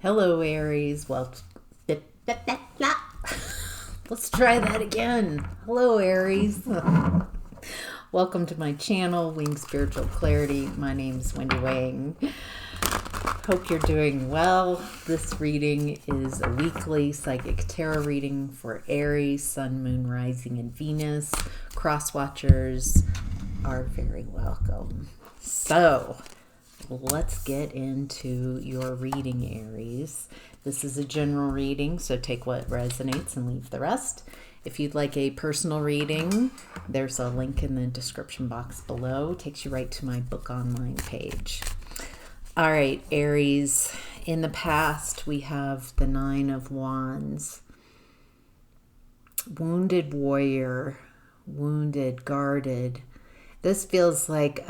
Hello, Aries. Well, let's try that again. Hello, Aries. Welcome to my channel, Wing Spiritual Clarity. My name's Wendy Wang. Hope you're doing well. This reading is a weekly psychic tarot reading for Aries, Sun, Moon, Rising, and Venus. Cross-watchers are very welcome. So, let's get into your reading, Aries. This is a general reading, so take what resonates and leave the rest. If you'd like a personal reading, there's a link in the description box below. It takes you right to my book online page. All right, Aries. In the past, we have the Nine of Wands. Wounded warrior, wounded, guarded. This feels like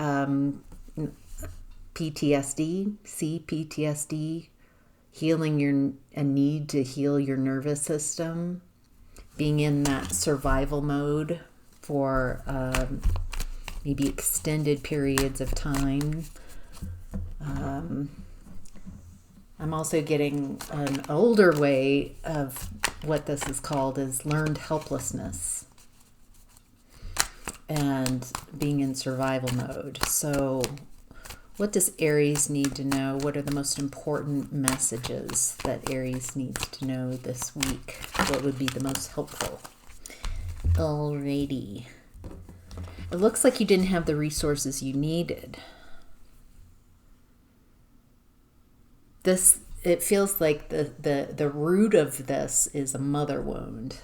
PTSD, PTSD, healing a need to heal your nervous system, being in that survival mode for maybe extended periods of time. I'm also getting an older way of what this is called is learned helplessness and being in survival mode. So what does Aries need to know? What are the most important messages that Aries needs to know this week? What would be the most helpful? Alrighty. It looks like you didn't have the resources you needed. It feels like the root of this is a mother wound.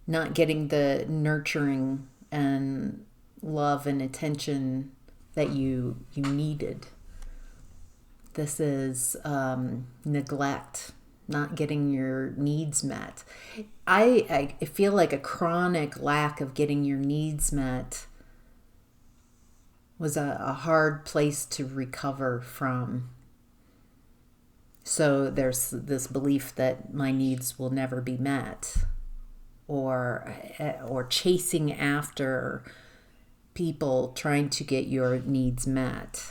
Not getting the nurturing and love and attention that you needed. This is neglect, not getting your needs met. I feel like a chronic lack of getting your needs met was a hard place to recover from. So there's this belief that my needs will never be met, or chasing after people trying to get your needs met.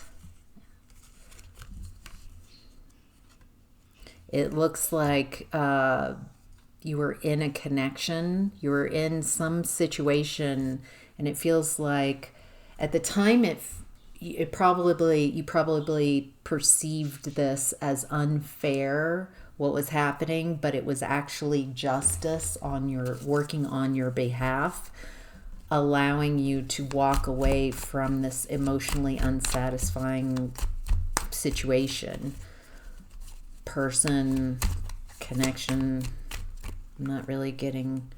It looks like you were in a connection, you were in some situation, and it feels like at the time you probably perceived this as unfair, what was happening, but it was actually justice working on your behalf, allowing you to walk away from this emotionally unsatisfying situation, person, connection. I'm not really getting.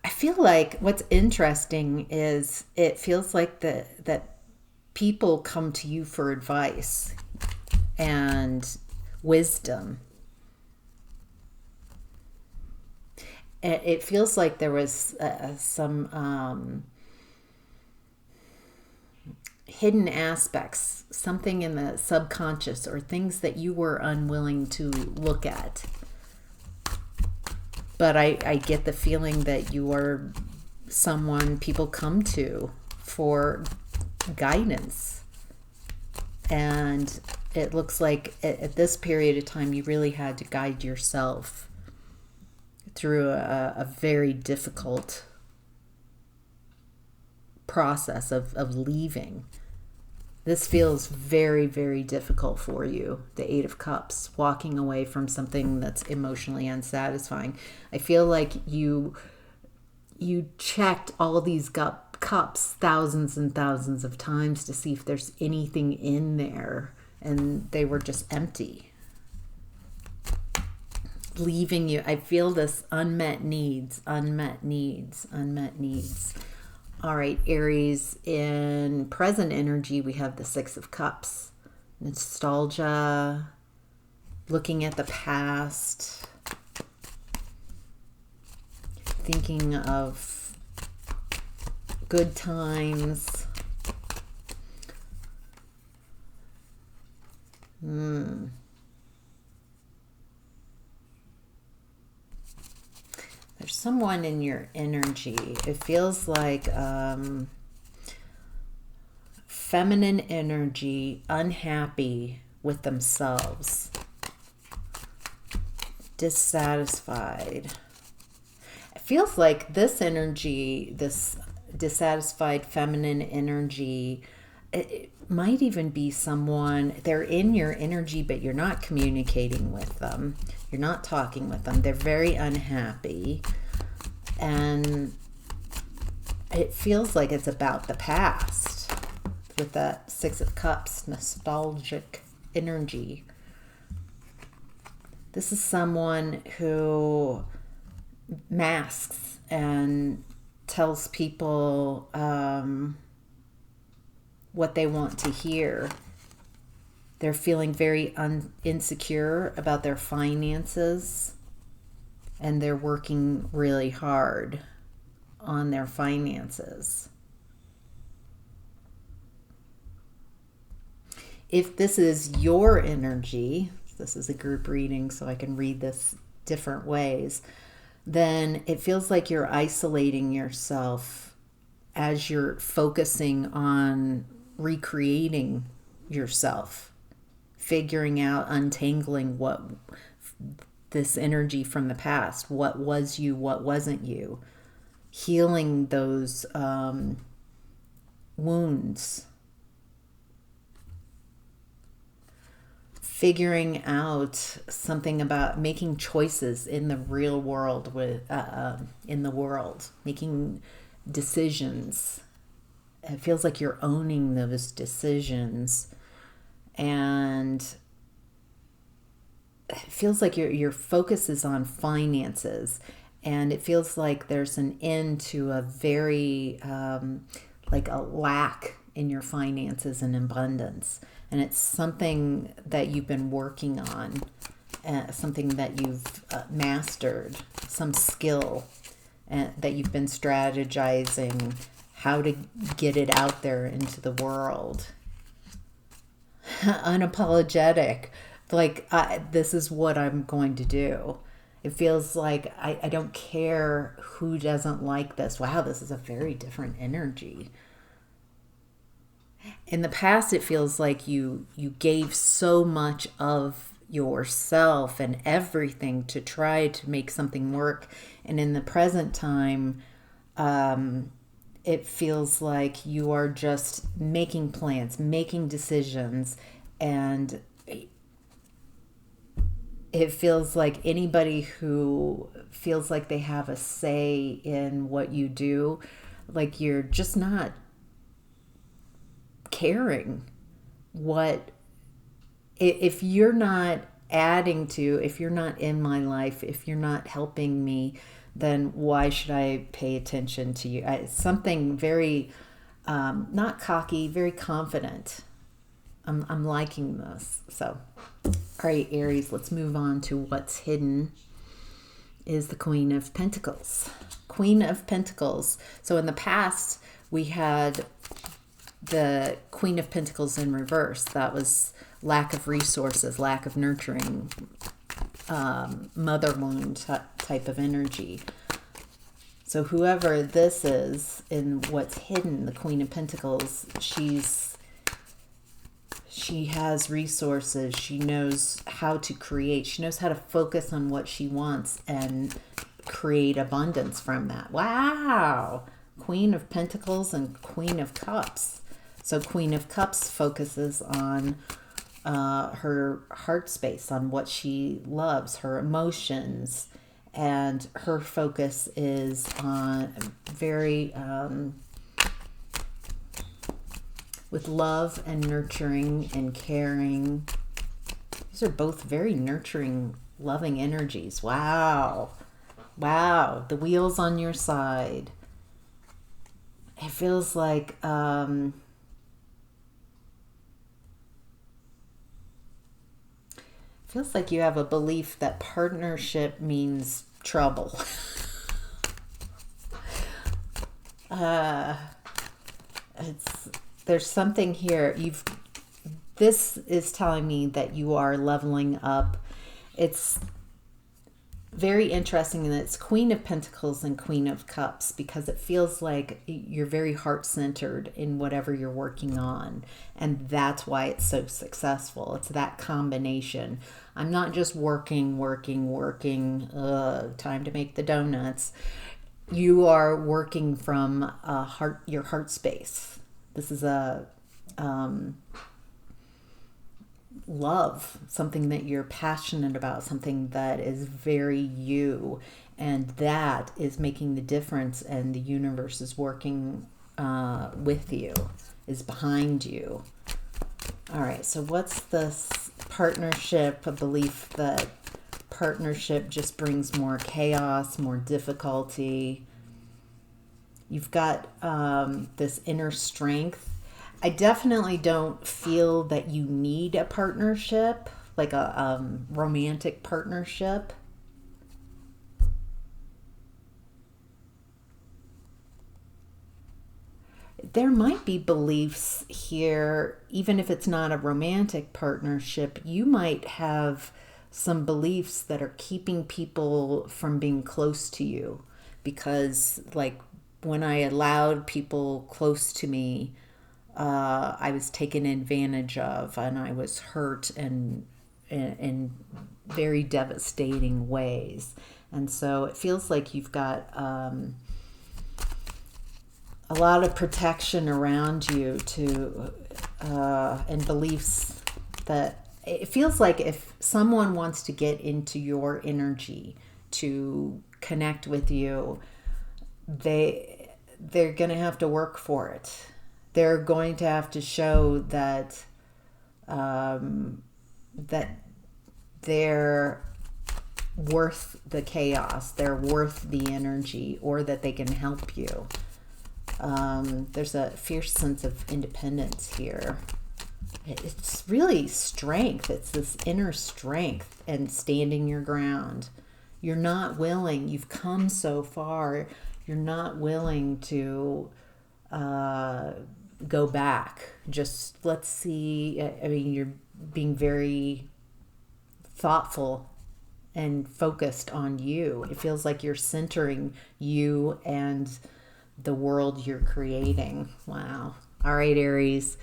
I feel like what's interesting is it feels like that people come to you for advice and wisdom. It feels like there was some hidden aspects, something in the subconscious or things that you were unwilling to look at. But I get the feeling that you are someone people come to for guidance. And it looks like at this period of time, you really had to guide yourself through a very difficult process of leaving. This feels very, very difficult for you, the Eight of Cups, walking away from something that's emotionally unsatisfying. I feel like you checked all of these cups thousands and thousands of times to see if there's anything in there, and they were just empty. Leaving you, I feel this unmet needs. All right, Aries, in present energy, we have the Six of Cups. Nostalgia, looking at the past, thinking of good times. There's someone in your energy. It feels like feminine energy, unhappy with themselves, dissatisfied. It feels like this energy, this dissatisfied feminine energy, it might even be someone, they're in your energy, but you're not communicating with them. You're not talking with them. They're very unhappy. And it feels like it's about the past with that Six of Cups, nostalgic energy. This is someone who masks and tells people what they want to hear. They're feeling very insecure about their finances, and they're working really hard on their finances. If this is your energy, this is a group reading, so I can read this different ways, then it feels like you're isolating yourself as you're focusing on recreating yourself, figuring out, untangling what this energy from the past, what was you, what wasn't you, healing those wounds, figuring out something about making choices in the real world, in the world, making decisions. It feels like you're owning those decisions, and it feels like your focus is on finances, and it feels like there's an end to a very like a lack in your finances and abundance, and it's something that you've been working on, something that you've mastered, some skill that you've been strategizing how to get it out there into the world. Unapologetic, like this is what I'm going to do. It feels like I don't care who doesn't like this. Wow, this is a very different energy. In the past, it feels like you gave so much of yourself and everything to try to make something work. And in the present time, it feels like you are just making plans, making decisions, and it feels like anybody who feels like they have a say in what you do, like you're just not caring what, if you're not adding to, if you're not in my life, if you're not helping me, then why should I pay attention to you? It's something very, not cocky, very confident. I'm liking this. So, all right, Aries, let's move on to what's hidden is the Queen of Pentacles. Queen of Pentacles. So in the past, we had the Queen of Pentacles in reverse. That was lack of resources, lack of nurturing, mother wound type of energy. So whoever this is in what's hidden, the Queen of Pentacles, she has resources. She knows how to create. She knows how to focus on what she wants and create abundance from that. Wow. Queen of Pentacles and Queen of Cups. So Queen of Cups focuses on her heart space, on what she loves, her emotions, and her focus is on very with love and nurturing and caring. These are both very nurturing, loving energies. Wow. Wow. The wheel's on your side. It feels like you have a belief that partnership means trouble. There's something here. This is telling me that you are leveling up. It's very interesting, and it's Queen of Pentacles and Queen of Cups, because it feels like you're very heart-centered in whatever you're working on, and that's why it's so successful. It's that combination. I'm not just working, time to make the donuts. You are working from your heart space. This is a love, something that you're passionate about, something that is very you, and that is making the difference, and the universe is working with you, is behind you. All right, so what's this partnership? A belief that partnership just brings more chaos, more difficulty. You've got this inner strength. I definitely don't feel that you need a partnership, like a romantic partnership. There might be beliefs here, even if it's not a romantic partnership, you might have some beliefs that are keeping people from being close to you. Because, like, when I allowed people close to me, I was taken advantage of, and I was hurt in very devastating ways. And so it feels like you've got a lot of protection around you and beliefs that it feels like if someone wants to get into your energy to connect with you, they're going to have to work for it. They're going to have to show that that they're worth the chaos, they're worth the energy, or that they can help you. There's a fierce sense of independence here. It's really strength. It's this inner strength and standing your ground. You're not willing. You've come so far. You're not willing to go back. Just let's see. I mean, you're being very thoughtful and focused on you. It feels like you're centering you and the world you're creating. Wow. All right, Aries.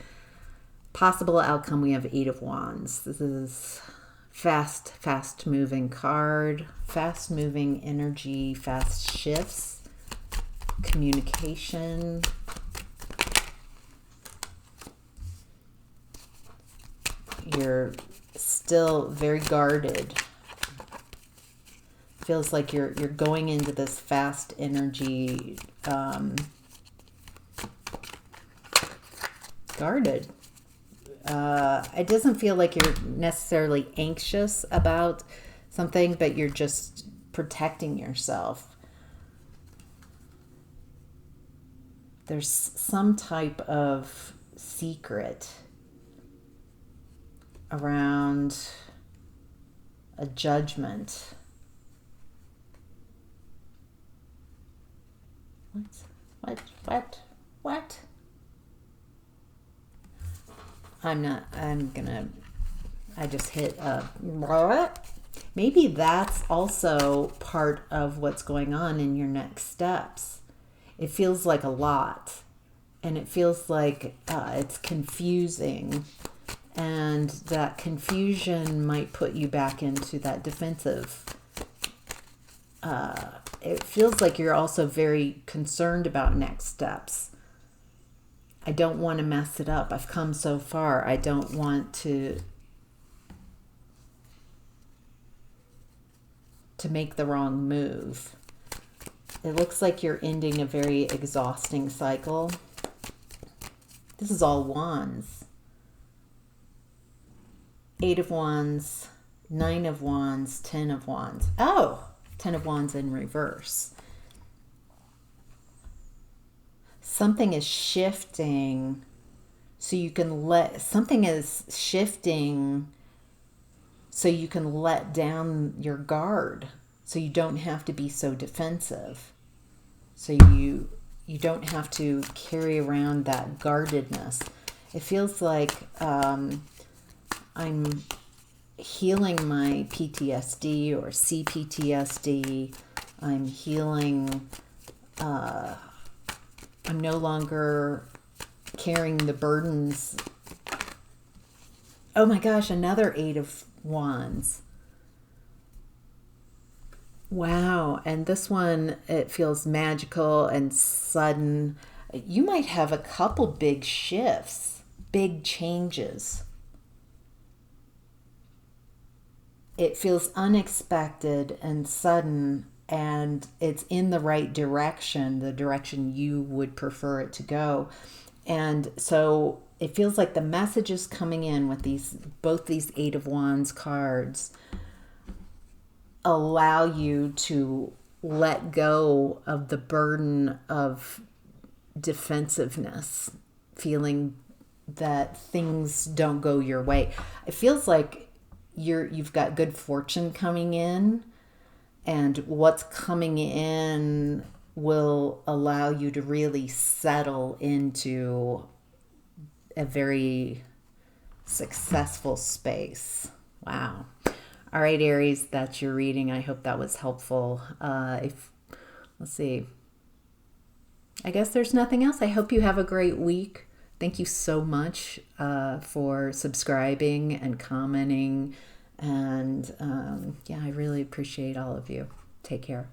Possible outcome, we have Eight of Wands. This is fast moving card, fast moving energy, fast shifts, communication. You're still very guarded. Feels like you're going into this fast energy, guarded. It doesn't feel like you're necessarily anxious about something, but you're just protecting yourself. There's some type of secret around a judgment. What? I just hit maybe that's also part of what's going on in your next steps. It feels like a lot, and it feels like it's confusing, and that confusion might put you back into that defensive. It feels like you're also very concerned about next steps. I don't want to mess it up. I've come so far. I don't want to make the wrong move. It looks like you're ending a very exhausting cycle. This is all wands. Eight of Wands, Nine of Wands, 10 of Wands. Oh, 10 of Wands in reverse. Something is shifting, so you can something is shifting so you can let down your guard, so you don't have to be so defensive. So you don't have to carry around that guardedness. It feels like I'm healing my PTSD or CPTSD. I'm healing, I'm no longer carrying the burdens. Oh my gosh, another Eight of Wands. Wow, and this one, it feels magical and sudden. You might have a couple big shifts, big changes. It feels unexpected and sudden, and it's in the right direction, the direction you would prefer it to go. And so it feels like the message is coming in with both these Eight of Wands cards allow you to let go of the burden of defensiveness, feeling that things don't go your way. It feels like you've got good fortune coming in, and what's coming in will allow you to really settle into a very successful space. Wow. All right, Aries, that's your reading. I hope that was helpful. Let's see. I guess there's nothing else. I hope you have a great week. Thank you so much for subscribing and commenting. And yeah, I really appreciate all of you. Take care.